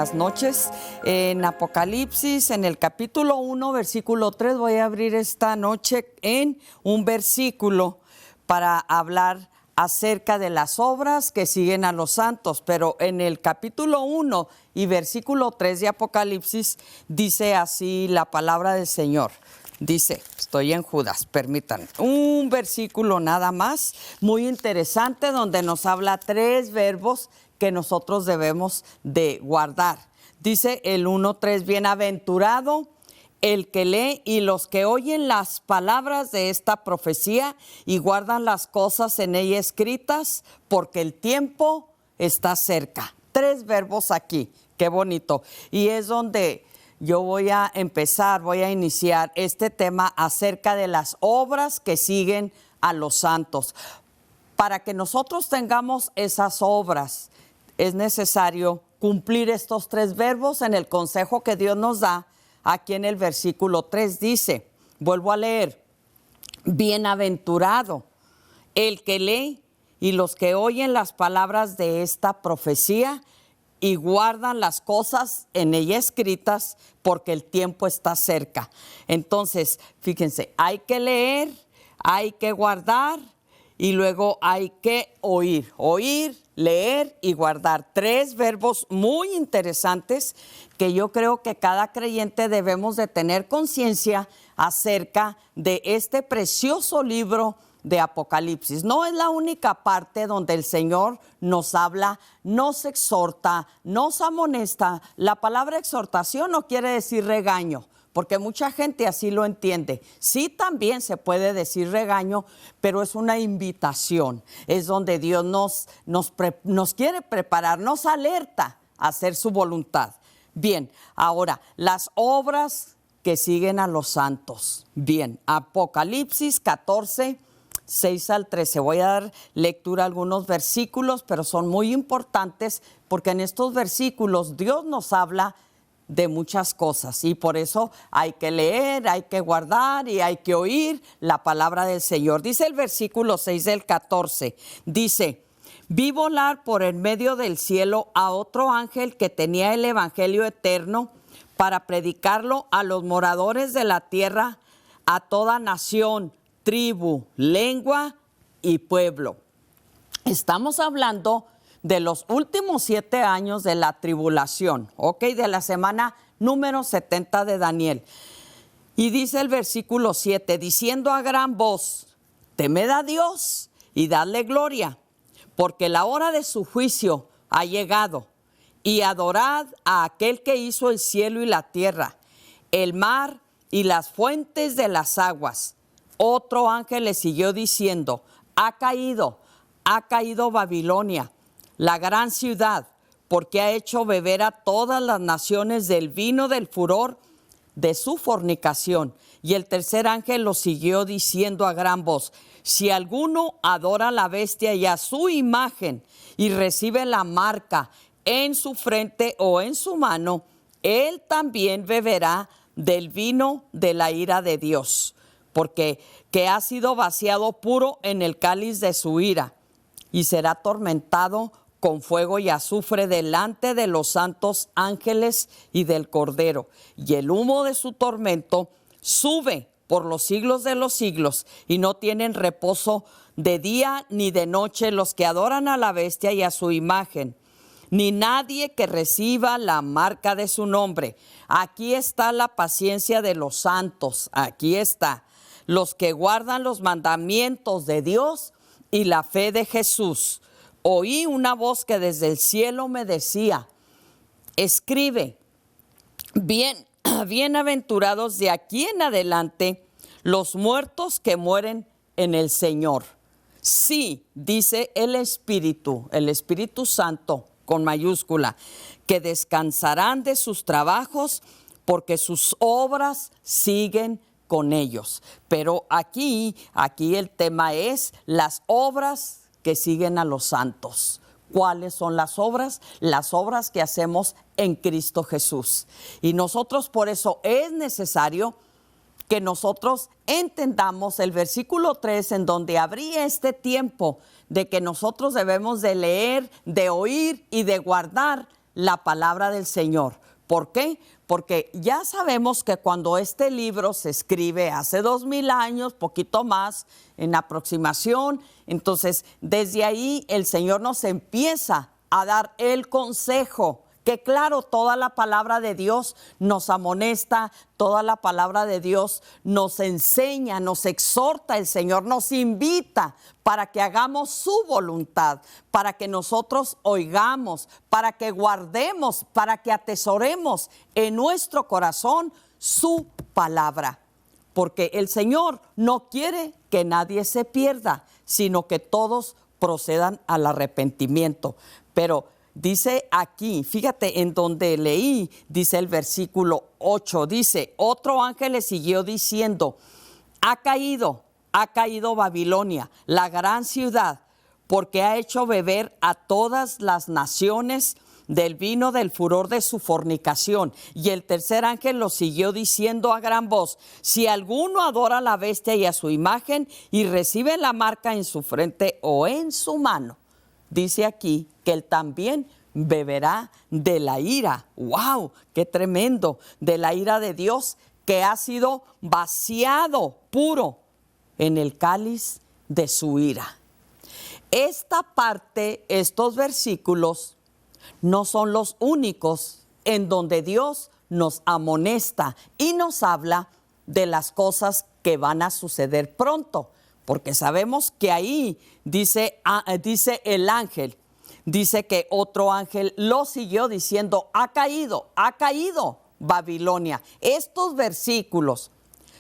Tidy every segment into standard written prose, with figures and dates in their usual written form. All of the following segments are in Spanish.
buenas noches. En Apocalipsis, en el capítulo 1, versículo 3, voy a abrir esta noche en un versículo para hablar acerca de las obras que siguen a los santos. Pero en el capítulo 1 y versículo 3 de Apocalipsis dice así la palabra del Señor. Dice, estoy en Judas, permítanme, un versículo nada más, muy interesante, donde nos habla 3 verbos que nosotros debemos de guardar. Dice el 1:3, bienaventurado el que lee y los que oyen las palabras de esta profecía y guardan las cosas en ella escritas, porque el tiempo está cerca. 3 verbos aquí, qué bonito. Y es donde yo voy a iniciar este tema acerca de las obras que siguen a los santos. Para que nosotros tengamos esas obras, es necesario cumplir estos 3 verbos en el consejo que Dios nos da. Aquí en el versículo 3 dice, vuelvo a leer, bienaventurado el que lee y los que oyen las palabras de esta profecía y guardan las cosas en ella escritas, porque el tiempo está cerca. Entonces, fíjense, hay que leer, hay que guardar y luego hay que oír. Oír, leer y guardar. 3 verbos muy interesantes que yo creo que cada creyente debemos de tener conciencia acerca de este precioso libro de Apocalipsis. No es la única parte donde el Señor nos habla, nos exhorta, nos amonesta. La palabra exhortación no quiere decir regaño, porque mucha gente así lo entiende. Sí, también se puede decir regaño, pero es una invitación. Es donde Dios nos quiere preparar, nos alerta a hacer su voluntad. Bien, ahora, las obras que siguen a los santos. Bien, Apocalipsis 14, 6 al 13. Voy a dar lectura a algunos versículos, pero son muy importantes porque en estos versículos Dios nos habla de muchas cosas y por eso hay que leer, hay que guardar y hay que oír la palabra del Señor. Dice el versículo 6 del 14, dice, vi volar por el medio del cielo a otro ángel que tenía el evangelio eterno para predicarlo a los moradores de la tierra, a toda nación, tribu, lengua y pueblo. Estamos hablando de los últimos 7 años de la tribulación, ¿ok? De la semana número 70 de Daniel. Y dice el versículo 7, diciendo a gran voz, temed a Dios y dadle gloria, porque la hora de su juicio ha llegado, y adorad a aquel que hizo el cielo y la tierra, el mar y las fuentes de las aguas. Otro ángel le siguió diciendo, ha caído Babilonia, la gran ciudad, porque ha hecho beber a todas las naciones del vino del furor de su fornicación. Y el tercer ángel lo siguió diciendo a gran voz, si alguno adora a la bestia y a su imagen y recibe la marca en su frente o en su mano, él también beberá del vino de la ira de Dios, porque que ha sido vaciado puro en el cáliz de su ira, y será atormentado con fuego y azufre delante de los santos ángeles y del Cordero. Y el humo de su tormento sube por los siglos de los siglos, y no tienen reposo de día ni de noche los que adoran a la bestia y a su imagen, ni nadie que reciba la marca de su nombre. Aquí está la paciencia de los santos, aquí está, los que guardan los mandamientos de Dios y la fe de Jesús. Oí una voz que desde el cielo me decía, escribe, bienaventurados de aquí en adelante los muertos que mueren en el Señor. Sí, dice el Espíritu Santo con mayúscula, que descansarán de sus trabajos porque sus obras siguen con ellos. Pero aquí el tema es las obras que siguen a los santos. ¿Cuáles son las obras? Las obras que hacemos en Cristo Jesús. Y nosotros por eso es necesario que nosotros entendamos el versículo 3 en donde habría este tiempo de que nosotros debemos de leer, de oír y de guardar la palabra del Señor. ¿Por qué? Porque ya sabemos que cuando este libro se escribe hace 2000 años, poquito más, en aproximación, entonces desde ahí el Señor nos empieza a dar el consejo. Que claro, toda la palabra de Dios nos amonesta, toda la palabra de Dios nos enseña, nos exhorta, el Señor nos invita para que hagamos su voluntad, para que nosotros oigamos, para que guardemos, para que atesoremos en nuestro corazón su palabra. Porque el Señor no quiere que nadie se pierda, sino que todos procedan al arrepentimiento. Pero dice aquí, fíjate en donde leí, dice el versículo 8, dice, otro ángel le siguió diciendo, ha caído Babilonia, la gran ciudad, porque ha hecho beber a todas las naciones del vino del furor de su fornicación. Y el tercer ángel lo siguió diciendo a gran voz, si alguno adora a la bestia y a su imagen y recibe la marca en su frente o en su mano, dice aquí que él también beberá de la ira. ¡Wow! ¡Qué tremendo! De la ira de Dios que ha sido vaciado puro en el cáliz de su ira. Esta parte, estos versículos, no son los únicos en donde Dios nos amonesta y nos habla de las cosas que van a suceder pronto. Porque sabemos que ahí dice el ángel, dice que otro ángel lo siguió diciendo, ha caído Babilonia. Estos versículos,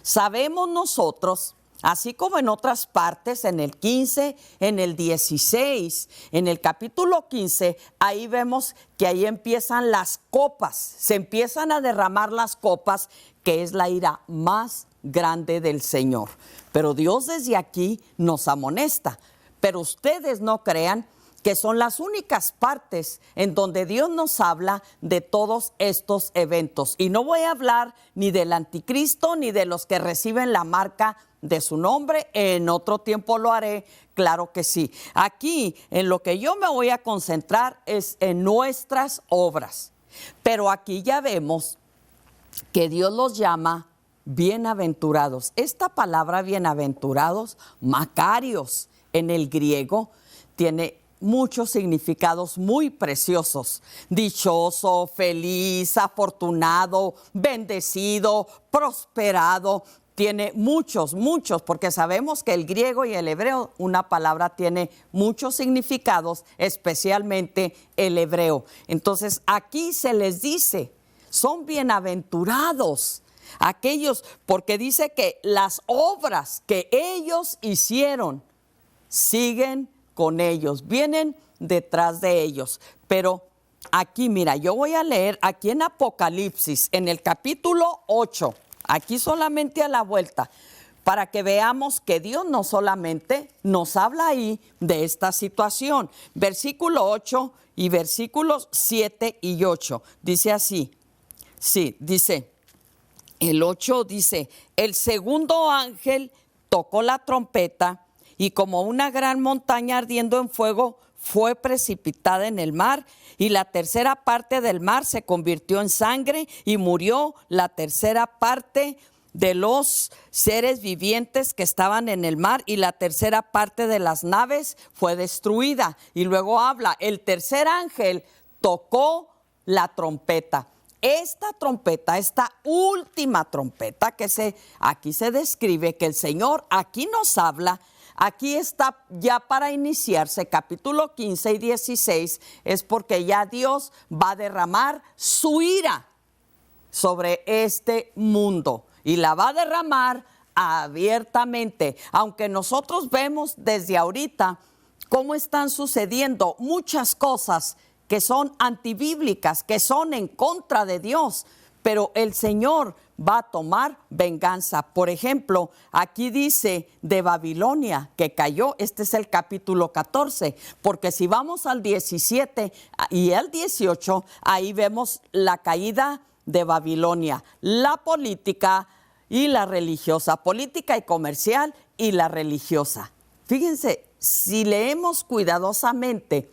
sabemos nosotros, así como en otras partes, en el 15, en el 16, en el capítulo 15, ahí vemos que ahí empiezan las copas, se empiezan a derramar las copas, que es la ira más grande del Señor. Pero Dios desde aquí nos amonesta. Pero ustedes no crean que son las únicas partes en donde Dios nos habla de todos estos eventos. Y no voy a hablar ni del anticristo ni de los que reciben la marca de su nombre. En otro tiempo lo haré, claro que sí. Aquí en lo que yo me voy a concentrar es en nuestras obras. Pero aquí ya vemos que Dios los llama bienaventurados. Esta palabra bienaventurados, makarios en el griego, tiene muchos significados muy preciosos. Dichoso, feliz, afortunado, bendecido, prosperado. Tiene muchos, porque sabemos que el griego y el hebreo, una palabra tiene muchos significados, especialmente el hebreo. Entonces aquí se les dice, son bienaventurados aquellos, porque dice que las obras que ellos hicieron siguen con ellos, vienen detrás de ellos. Pero aquí, mira, yo voy a leer aquí en Apocalipsis, en el capítulo 8, aquí solamente a la vuelta, para que veamos que Dios no solamente nos habla ahí de esta situación. Versículo 8 y versículos 7 y 8, dice así, sí, dice, el 8 dice, el segundo ángel tocó la trompeta y como una gran montaña ardiendo en fuego fue precipitada en el mar y la tercera parte del mar se convirtió en sangre y murió la tercera parte de los seres vivientes que estaban en el mar y la tercera parte de las naves fue destruida. Y luego habla, el tercer ángel tocó la trompeta. Esta trompeta, esta última trompeta aquí se describe que el Señor aquí nos habla. Aquí está ya para iniciarse capítulo 15 y 16, es porque ya Dios va a derramar su ira sobre este mundo y la va a derramar abiertamente, aunque nosotros vemos desde ahorita cómo están sucediendo muchas cosas que son antibíblicas, que son en contra de Dios, pero el Señor va a tomar venganza. Por ejemplo, aquí dice de Babilonia que cayó, este es el capítulo 14, porque si vamos al 17 y al 18, ahí vemos la caída de Babilonia, la política y la religiosa, política y comercial y la religiosa. Fíjense, si leemos cuidadosamente,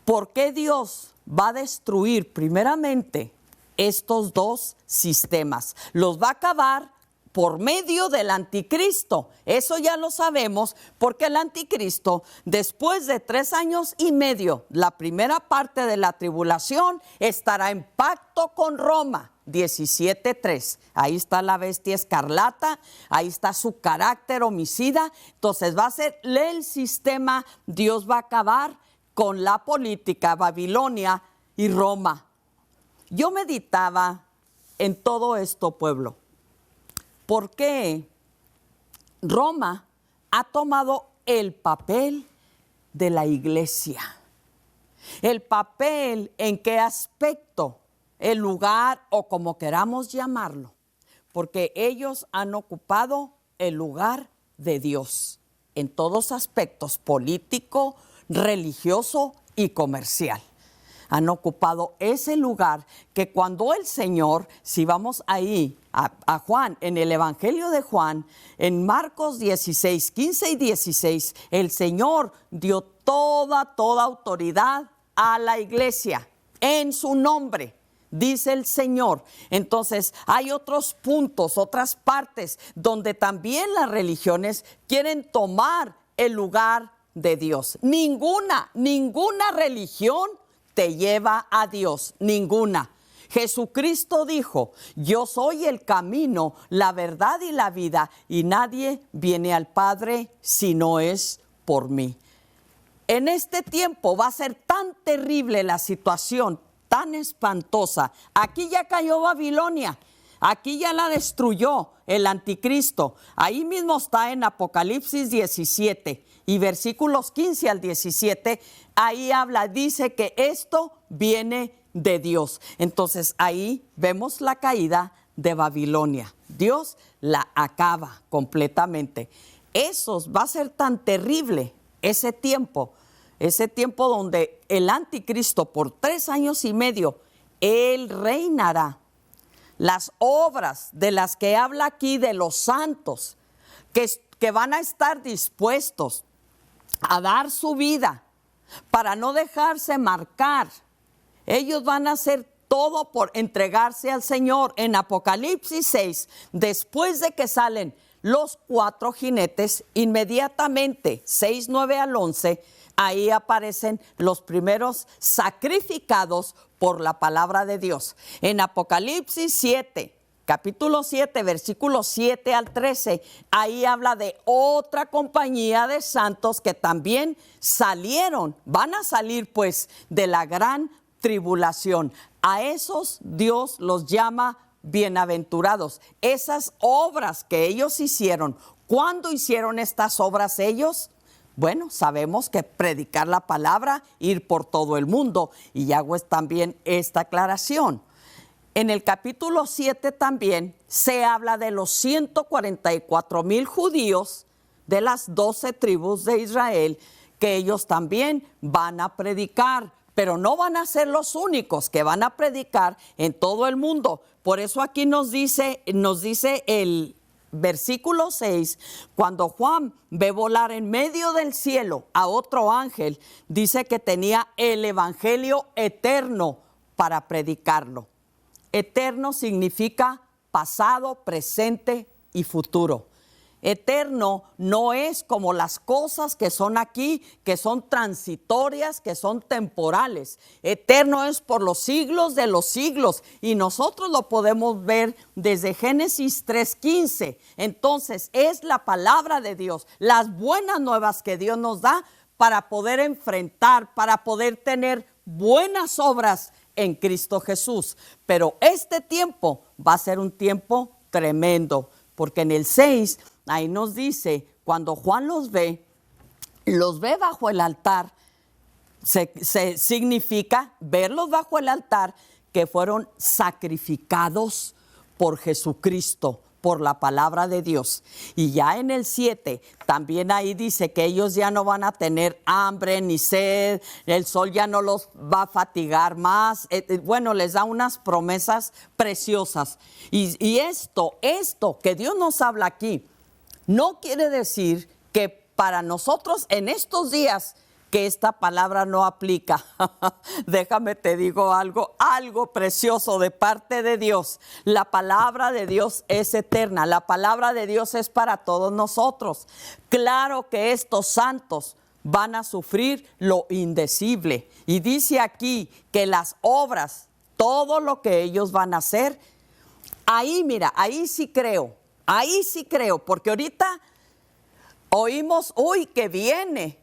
¿por qué Dios va a destruir primeramente estos dos sistemas. Los va a acabar por medio del anticristo. Eso ya lo sabemos porque el anticristo, después de 3 años y medio, la primera parte de la tribulación, estará en pacto con Roma. 17:3. Ahí está la bestia escarlata, ahí está su carácter homicida. Entonces va a ser el sistema, Dios va a acabar con la política, Babilonia y Roma. Yo meditaba en todo esto, pueblo. ¿Por qué Roma ha tomado el papel de la iglesia? El papel, ¿en qué aspecto? El lugar, o como queramos llamarlo, porque ellos han ocupado el lugar de Dios en todos aspectos, político, religioso y comercial. Han ocupado ese lugar que cuando el Señor, si vamos ahí a Juan, en el Evangelio de Juan, en Marcos 16, 15 y 16, el Señor dio toda autoridad a la iglesia en su nombre, dice el Señor. Entonces hay otros puntos, otras partes donde también las religiones quieren tomar el lugar de Dios. Ninguna religión te lleva a Dios, ninguna. Jesucristo dijo: yo soy el camino, la verdad y la vida, y nadie viene al Padre si no es por mí. En este tiempo va a ser tan terrible la situación, tan espantosa. Aquí ya cayó Babilonia, aquí ya la destruyó el anticristo. Ahí mismo está en Apocalipsis 17 y versículos 15 al 17. Ahí habla, dice que esto viene de Dios. Entonces ahí vemos la caída de Babilonia. Dios la acaba completamente. Eso va a ser tan terrible ese tiempo donde el anticristo por 3 años y medio, él reinará. Las obras de las que habla aquí de los santos, que van a estar dispuestos a dar su vida para no dejarse marcar. Ellos van a hacer todo por entregarse al Señor. En Apocalipsis 6, después de que salen los 4 jinetes, inmediatamente, 6, 9 al 11, ahí aparecen los primeros sacrificados por la palabra de Dios. En Apocalipsis 7, capítulo 7, versículos 7 al 13, ahí habla de otra compañía de santos que también salieron, van a salir pues de la gran tribulación. A esos Dios los llama bienaventurados. Esas obras que ellos hicieron, ¿cuándo hicieron estas obras ellos? Bueno, sabemos que predicar la palabra, ir por todo el mundo, y hago también esta aclaración. En el capítulo 7 también se habla de los 144,000 judíos de las 12 tribus de Israel, que ellos también van a predicar, pero no van a ser los únicos que van a predicar en todo el mundo. Por eso aquí nos dice el versículo 6, cuando Juan ve volar en medio del cielo a otro ángel, dice que tenía el evangelio eterno para predicarlo. Eterno significa pasado, presente y futuro. Eterno no es como las cosas que son aquí, que son transitorias, que son temporales. Eterno es por los siglos de los siglos, y nosotros lo podemos ver desde Génesis 3:15. Entonces es la palabra de Dios, las buenas nuevas que Dios nos da para poder enfrentar, para poder tener buenas obras en Cristo Jesús. Pero este tiempo va a ser un tiempo tremendo, porque en el 6 ahí nos dice, cuando Juan los ve bajo el altar, significa verlos bajo el altar, que fueron sacrificados por Jesucristo, por la palabra de Dios. Y ya en el 7, también ahí dice que ellos ya no van a tener hambre ni sed, el sol ya no los va a fatigar más. Bueno, les da unas promesas preciosas. Y esto que Dios nos habla aquí, no quiere decir que para nosotros en estos días que esta palabra no aplica. Déjame te digo algo precioso de parte de Dios. La palabra de Dios es eterna, la palabra de Dios es para todos nosotros. Claro que estos santos van a sufrir lo indecible. Y dice aquí que las obras, todo lo que ellos van a hacer, ahí mira, ahí sí creo, porque ahorita oímos, uy, que viene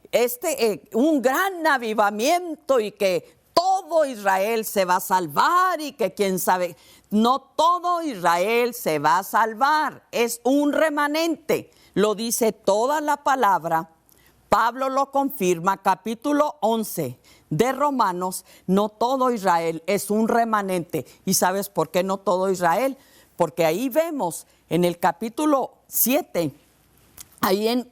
un gran avivamiento y que todo Israel se va a salvar y que quién sabe. No todo Israel se va a salvar, es un remanente. Lo dice toda la palabra. Pablo lo confirma, capítulo 11 de Romanos. No todo Israel es un remanente. ¿Y sabes por qué no todo Israel? Porque ahí vemos en el capítulo 7,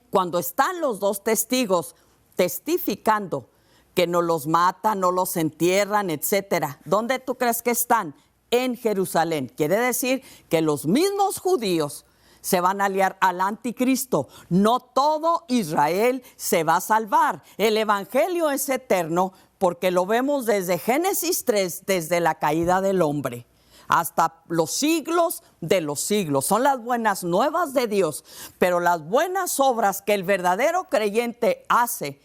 cuando están los dos testigos testificando que no los matan, no los entierran, etcétera. ¿Dónde tú crees que están? En Jerusalén. Quiere decir que los mismos judíos se van a aliar al anticristo. No todo Israel se va a salvar. El evangelio es eterno porque lo vemos desde Génesis 3, desde la caída del hombre, hasta los siglos de los siglos. Son las buenas nuevas de Dios, pero las buenas obras que el verdadero creyente hace,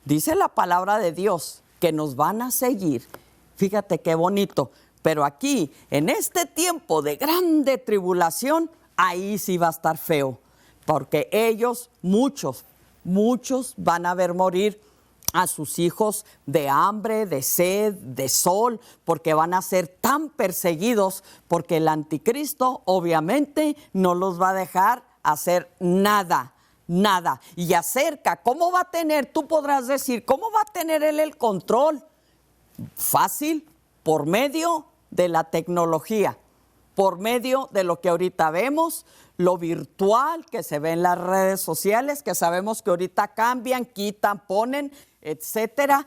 dice la palabra de Dios, que nos van a seguir. Fíjate qué bonito. Pero aquí, en este tiempo de grande tribulación, ahí sí va a estar feo, porque ellos, muchos van a ver morir a sus hijos de hambre, de sed, de sol, porque van a ser tan perseguidos, porque el anticristo obviamente no los va a dejar hacer nada. Y acerca, ¿cómo va a tener? Tú podrás decir, ¿cómo va a tener él el control? Fácil, por medio de la tecnología, por medio de lo que ahorita vemos, lo virtual que se ve en las redes sociales, que sabemos que ahorita cambian, quitan, ponen, etcétera.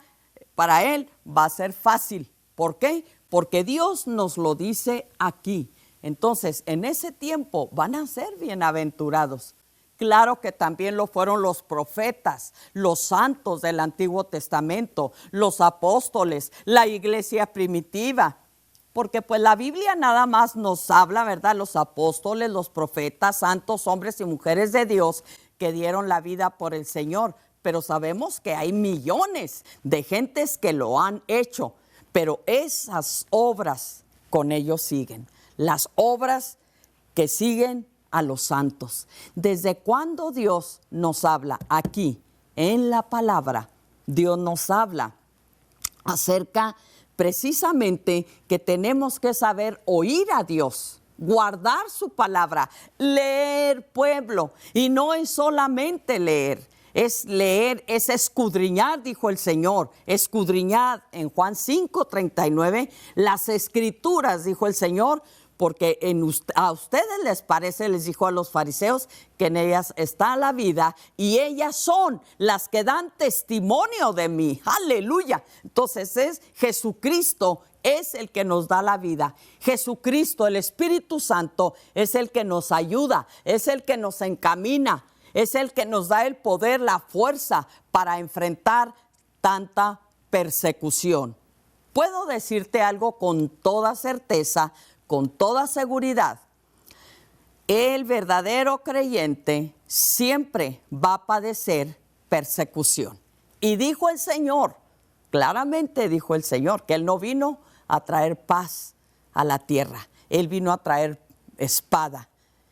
Para él va a ser fácil. ¿Por qué? Porque Dios nos lo dice aquí. Entonces, en ese tiempo van a ser bienaventurados. Claro que también lo fueron los profetas, los santos del Antiguo Testamento, los apóstoles, la iglesia primitiva. Porque pues la Biblia nada más nos habla, ¿verdad? Los apóstoles, los profetas, santos, hombres y mujeres de Dios que dieron la vida por el Señor. Pero sabemos que hay millones de gentes que lo han hecho. Pero esas obras con ellos siguen. Las obras que siguen a los santos. ¿Desde cuándo Dios nos habla? Aquí, en la palabra, Dios nos habla acerca precisamente que tenemos que saber oír a Dios, guardar su palabra, leer, pueblo. Y no es solamente leer, es leer, es escudriñar, dijo el Señor. Escudriñad en Juan 5:39, las escrituras, dijo el Señor, porque a ustedes les parece, les dijo a los fariseos, que en ellas está la vida y ellas son las que dan testimonio de mí. Aleluya. Entonces Jesucristo es el que nos da la vida. Jesucristo, el Espíritu Santo, es el que nos ayuda, es el que nos encamina, es el que nos da el poder, la fuerza para enfrentar tanta persecución. Puedo decirte algo con toda certeza, con toda seguridad. El verdadero creyente siempre va a padecer persecución. Y dijo el Señor, claramente dijo el Señor, que Él no vino a traer paz a la tierra. Él vino a traer espada.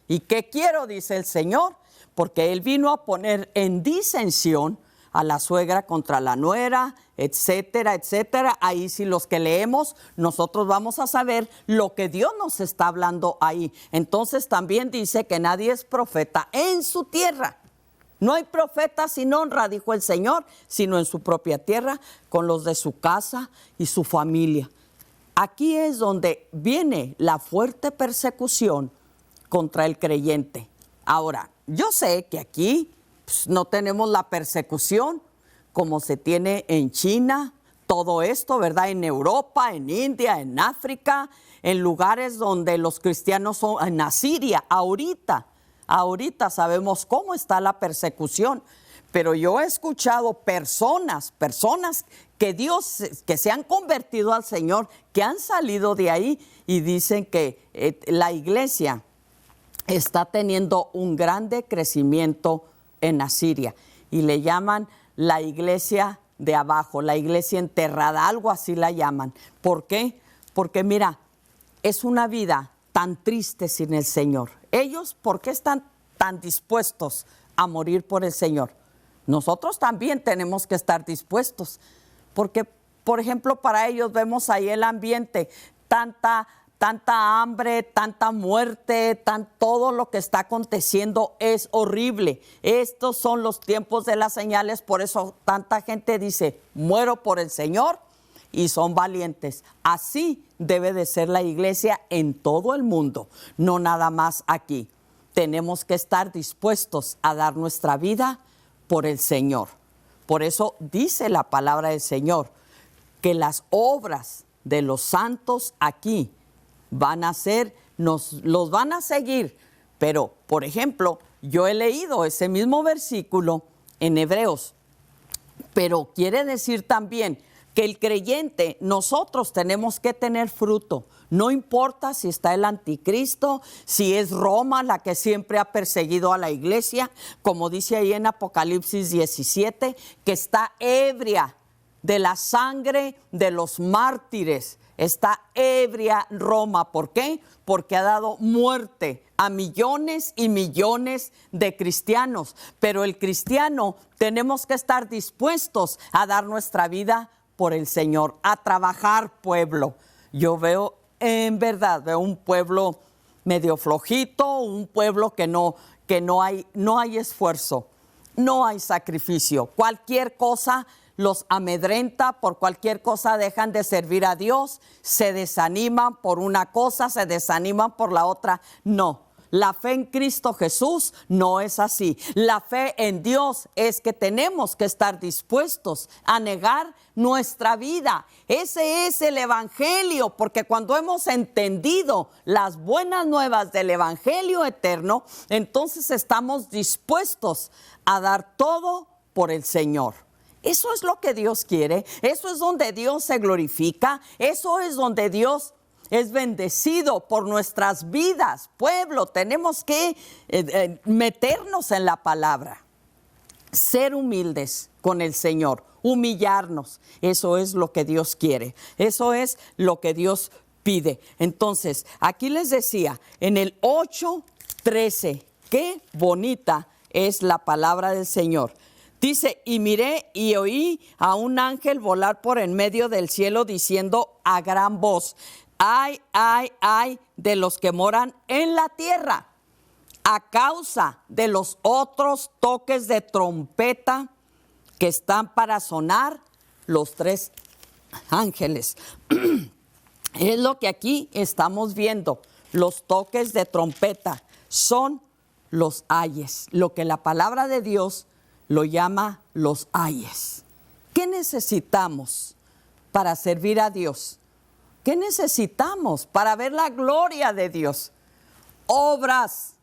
¿Y qué quiero? Dice el Señor, porque Él vino a poner en disensión a la suegra contra la nuera, etcétera, etcétera. Ahí sí los que leemos, nosotros vamos a saber lo que Dios nos está hablando ahí. Entonces también dice que nadie es profeta en su tierra. No hay profeta sin honra, dijo el Señor, sino en su propia tierra, con los de su casa y su familia. Aquí es donde viene la fuerte persecución contra el creyente. Ahora, yo sé que aquí no tenemos la persecución como se tiene en China, todo esto, ¿verdad? En Europa, en India, en África, en lugares donde los cristianos son, en Asiria, ahorita sabemos cómo está la persecución. pero yo he escuchado personas que se han convertido al Señor, que han salido de ahí y dicen que la iglesia está teniendo un grande crecimiento en Asiria y le llaman la iglesia de abajo, la iglesia enterrada, algo así la llaman. ¿Por qué? Porque mira, es una vida tan triste sin el Señor. Ellos, ¿por qué están tan dispuestos a morir por el Señor? Nosotros también tenemos que estar dispuestos, porque, por ejemplo, para ellos vemos ahí el ambiente, tanta hambre, tanta muerte, todo lo que está aconteciendo es horrible. Estos son los tiempos de las señales, por eso tanta gente dice, muero por el Señor, y son valientes. Así debe de ser la iglesia en todo el mundo, no nada más aquí. Tenemos que estar dispuestos a dar nuestra vida por el Señor. Por eso dice la palabra del Señor, que las obras de los santos aquí los van a seguir. Pero, por ejemplo, yo he leído ese mismo versículo en Hebreos, pero quiere decir también que el creyente, nosotros tenemos que tener fruto. No importa si está el anticristo, si es Roma la que siempre ha perseguido a la iglesia, como dice ahí en Apocalipsis 17, que está ebria de la sangre de los mártires. Está ebria Roma. ¿Por qué? Porque ha dado muerte a millones y millones de cristianos. Pero el cristiano tenemos que estar dispuestos a dar nuestra vida por el Señor, a trabajar, pueblo. Yo veo, en verdad, veo un pueblo medio flojito, un pueblo que no hay esfuerzo, no hay sacrificio. Cualquier cosa los amedrenta, por cualquier cosa dejan de servir a Dios, se desaniman por una cosa, se desaniman por la otra. No, la fe en Cristo Jesús no es así. La fe en Dios es que tenemos que estar dispuestos a negar nuestra vida. Ese es el evangelio, porque cuando hemos entendido las buenas nuevas del evangelio eterno, entonces estamos dispuestos a dar todo por el Señor. Eso es lo que Dios quiere, eso es donde Dios se glorifica, eso es donde Dios es bendecido por nuestras vidas. Pueblo, tenemos que meternos en la palabra, ser humildes con el Señor, humillarnos. Eso es lo que Dios quiere, eso es lo que Dios pide. Entonces, aquí les decía, en el 8:13, qué bonita es la palabra del Señor. Dice, y miré y oí a un ángel volar por en medio del cielo diciendo a gran voz, ay, ay, ay de los que moran en la tierra, a causa de los otros toques de trompeta que están para sonar los 3 ángeles. Es lo que aquí estamos viendo, los toques de trompeta son los ayes, lo que la palabra de Dios lo llama los ayes. ¿Qué necesitamos para servir a Dios? ¿Qué necesitamos para ver la gloria de Dios? Obras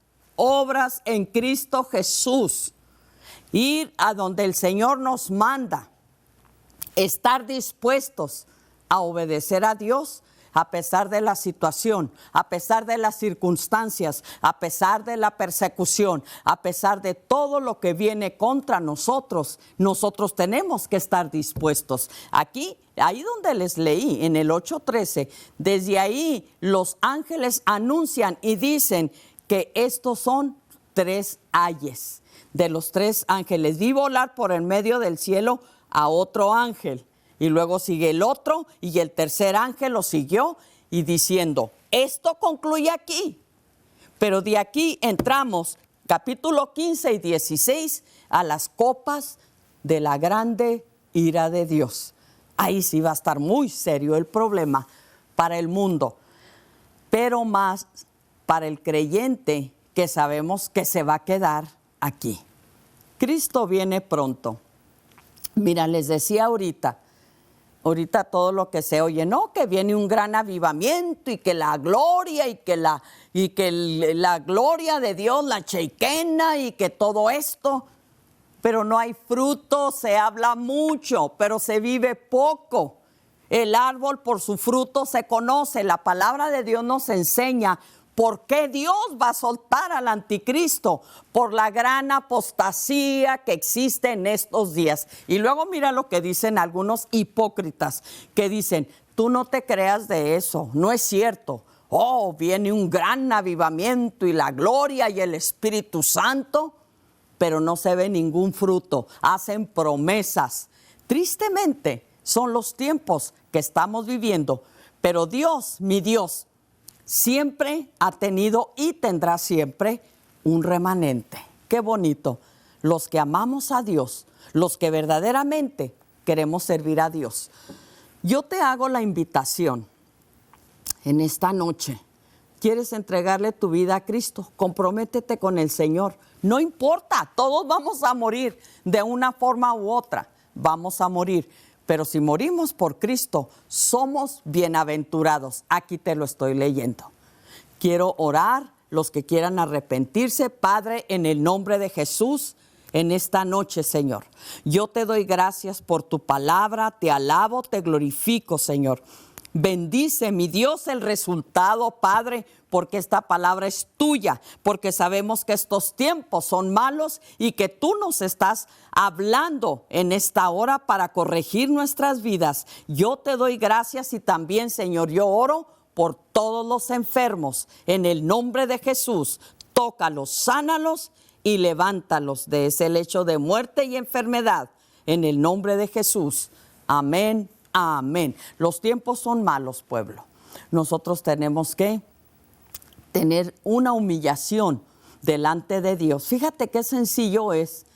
en Cristo Jesús. Ir a donde el Señor nos manda. Estar dispuestos a obedecer a Dios a pesar de la situación, a pesar de las circunstancias, a pesar de la persecución, a pesar de todo lo que viene contra nosotros. Nosotros tenemos que estar dispuestos. Aquí, ahí donde les leí, en el 8:13, desde ahí los ángeles anuncian y dicen que estos son 3 ayes. De los 3 ángeles, vi volar por el medio del cielo a otro ángel. Y luego sigue el otro y el tercer ángel lo siguió y diciendo, esto concluye aquí. Pero de aquí entramos, capítulo 15 y 16, a las copas de la grande ira de Dios. Ahí sí va a estar muy serio el problema para el mundo, pero más para el creyente que sabemos que se va a quedar aquí. Cristo viene pronto. Mira, les decía ahorita todo lo que se oye, ¿no? Que viene un gran avivamiento y que la gloria y que la gloria de Dios, la chequena y que todo esto. pero no hay fruto, se habla mucho, pero se vive poco. El árbol por su fruto se conoce. La palabra de Dios nos enseña por qué Dios va a soltar al anticristo, por la gran apostasía que existe en estos días. Y luego mira lo que dicen algunos hipócritas, que dicen, tú no te creas de eso, no es cierto. Oh, viene un gran avivamiento y la gloria y el Espíritu Santo, pero no se ve ningún fruto, hacen promesas. Tristemente, son los tiempos que estamos viviendo, pero Dios, mi Dios, siempre ha tenido y tendrá siempre un remanente. Qué bonito. Los que amamos a Dios, los que verdaderamente queremos servir a Dios. Yo te hago la invitación en esta noche. ¿Quieres entregarle tu vida a Cristo? Comprométete con el Señor. No importa, todos vamos a morir de una forma u otra. Vamos a morir. Pero si morimos por Cristo, somos bienaventurados. Aquí te lo estoy leyendo. Quiero orar, los que quieran arrepentirse. Padre, en el nombre de Jesús, en esta noche, Señor, yo te doy gracias por tu palabra, te alabo, te glorifico, Señor. Bendice, mi Dios, el resultado, Padre, porque esta palabra es tuya, porque sabemos que estos tiempos son malos y que tú nos estás hablando en esta hora para corregir nuestras vidas. Yo te doy gracias y también, Señor, yo oro por todos los enfermos. En el nombre de Jesús, tócalos, sánalos y levántalos de ese lecho de muerte y enfermedad. En el nombre de Jesús. Amén. Amén. Los tiempos son malos, pueblo. Nosotros tenemos que tener una humillación delante de Dios. Fíjate qué sencillo es.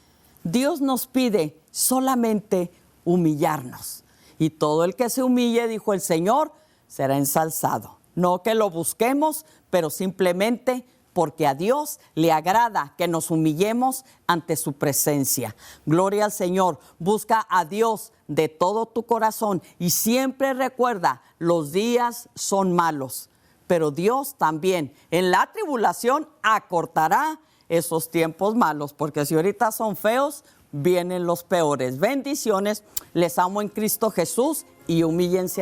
Dios nos pide solamente humillarnos. Y todo el que se humille, dijo el Señor, será ensalzado. No que lo busquemos, pero simplemente porque a Dios le agrada que nos humillemos ante su presencia. Gloria al Señor. Busca a Dios de todo tu corazón y siempre recuerda, los días son malos, pero Dios también en la tribulación acortará esos tiempos malos, porque si ahorita son feos, vienen los peores. Bendiciones, les amo en Cristo Jesús y humíllense